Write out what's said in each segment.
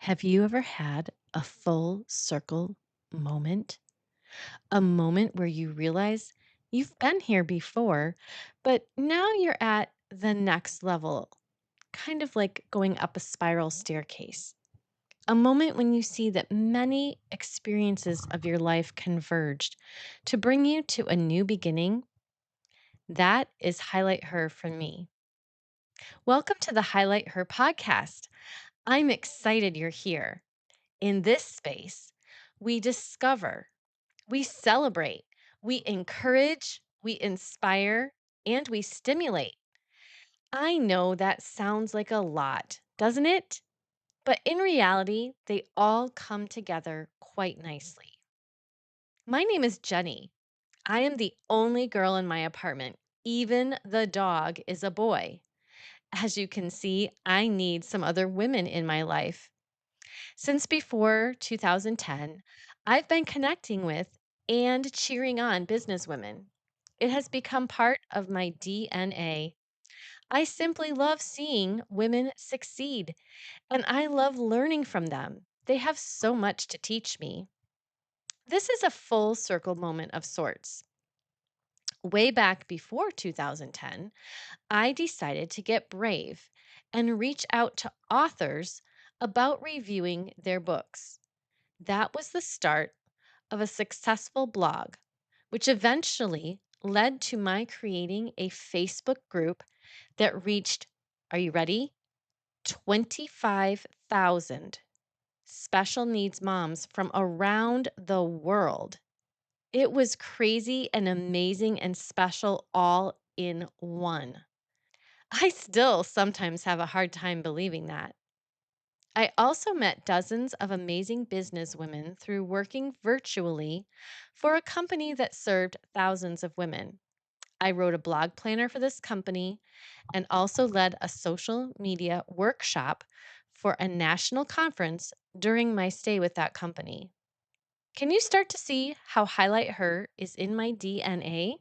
Have you ever had a full circle moment? A moment where you realize you've been here before, but now you're at the next level, kind of like going up a spiral staircase. A moment when you see that many experiences of your life converged to bring you to a new beginning. That is Highlight Her for me. Welcome to the Highlight Her podcast. I'm excited you're here. In this space, we discover, we celebrate, we encourage, we inspire, and we stimulate. I know that sounds like a lot, doesn't it? But in reality, they all come together quite nicely. My name is Jenny. I am the only girl in my apartment. Even the dog is a boy. As you can see, I need some other women in my life. Since before 2010, I've been connecting with and cheering on businesswomen. It has become part of my DNA. I simply love seeing women succeed, and I love learning from them. They have so much to teach me. This is a full circle moment of sorts. Way back before 2010, I decided to get brave and reach out to authors about reviewing their books. That was the start of a successful blog, which eventually led to my creating a Facebook group that reached, are you ready? 25,000 special needs moms from around the world. It was crazy and amazing and special all in one. I still sometimes have a hard time believing that. I also met dozens of amazing businesswomen through working virtually for a company that served thousands of women. I wrote a blog planner for this company and also led a social media workshop for a national conference during my stay with that company. Can you start to see how Highlight Her is in my DNA?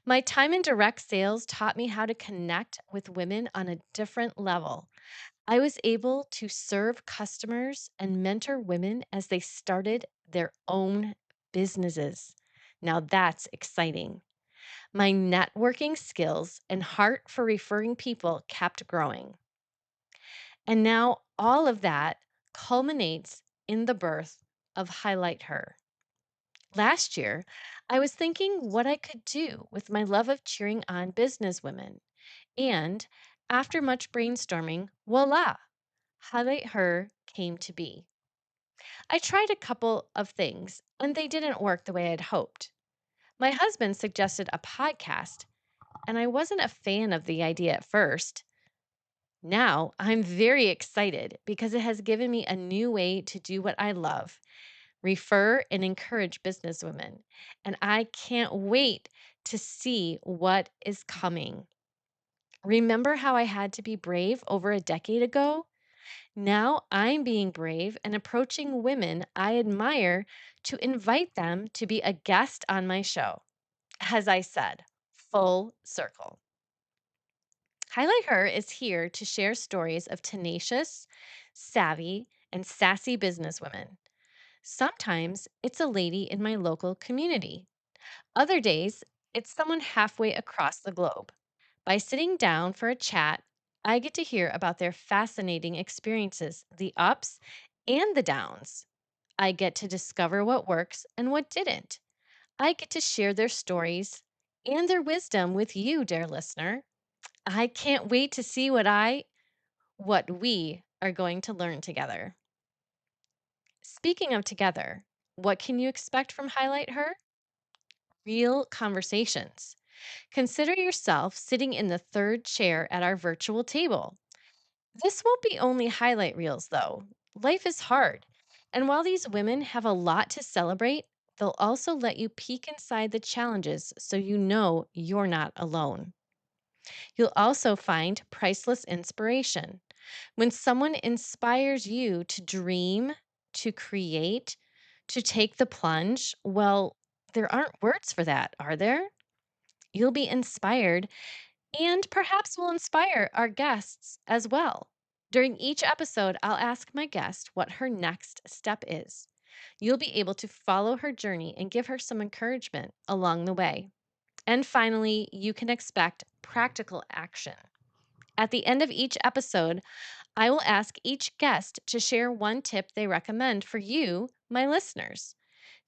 My time in direct sales taught me how to connect with women on a different level. I was able to serve customers and mentor women as they started their own businesses. Now that's exciting. My networking skills and heart for referring people kept growing. And now all of that culminates in the birth of Highlight Her. Last year, I was thinking what I could do with my love of cheering on businesswomen. And after much brainstorming, voila, Highlight Her came to be. I tried a couple of things and they didn't work the way I'd hoped. My husband suggested a podcast, and I wasn't a fan of the idea at first. Now I'm very excited because it has given me a new way to do what I love, refer and encourage businesswomen. And I can't wait to see what is coming. Remember how I had to be brave over a decade ago? Now I'm being brave and approaching women I admire to invite them to be a guest on my show. As I said, full circle. Highlight Her is here to share stories of tenacious, savvy, and sassy businesswomen. Sometimes it's a lady in my local community. Other days, it's someone halfway across the globe. By sitting down for a chat, I get to hear about their fascinating experiences, the ups and the downs. I get to discover what works and what didn't. I get to share their stories and their wisdom with you, dear listener. I can't wait to see what we are going to learn together. Speaking of together, what can you expect from Highlight Her? Real conversations. Consider yourself sitting in the third chair at our virtual table. This won't be only highlight reels, though. Life is hard. And while these women have a lot to celebrate, they'll also let you peek inside the challenges so you know you're not alone. You'll also find priceless inspiration. When someone inspires you to dream, to create, to take the plunge, well, there aren't words for that, are there? You'll be inspired and perhaps will inspire our guests as well. During each episode, I'll ask my guest what her next step is. You'll be able to follow her journey and give her some encouragement along the way. And finally, you can expect practical action. At the end of each episode, I will ask each guest to share one tip they recommend for you, my listeners.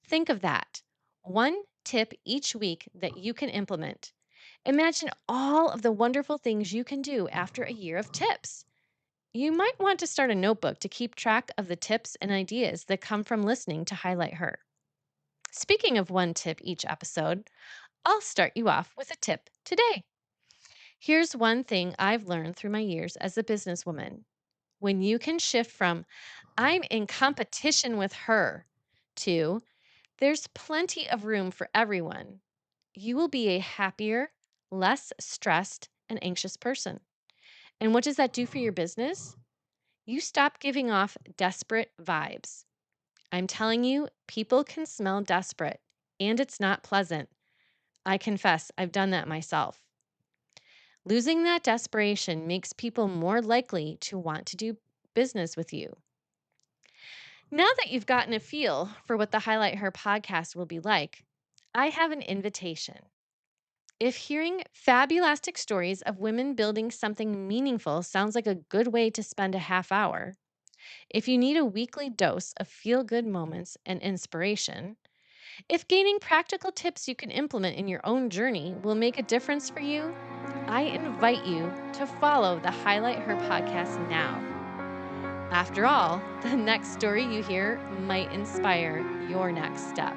Think of that. One tip each week that you can implement. Imagine all of the wonderful things you can do after a year of tips. You might want to start a notebook to keep track of the tips and ideas that come from listening to Highlight Her. Speaking of one tip each episode, I'll start you off with a tip today. Here's one thing I've learned through my years as a businesswoman. When you can shift from, I'm in competition with her, to, there's plenty of room for everyone, you will be a happier, less stressed, and anxious person. And what does that do for your business? You stop giving off desperate vibes. I'm telling you, people can smell desperate, and it's not pleasant. I confess, I've done that myself. Losing that desperation makes people more likely to want to do business with you. Now that you've gotten a feel for what the Highlight Her podcast will be like, I have an invitation. If hearing fabulastic stories of women building something meaningful sounds like a good way to spend a half hour, if you need a weekly dose of feel good moments and inspiration, if gaining practical tips you can implement in your own journey will make a difference for you, I invite you to follow the Highlight Her podcast now. After all, the next story you hear might inspire your next step.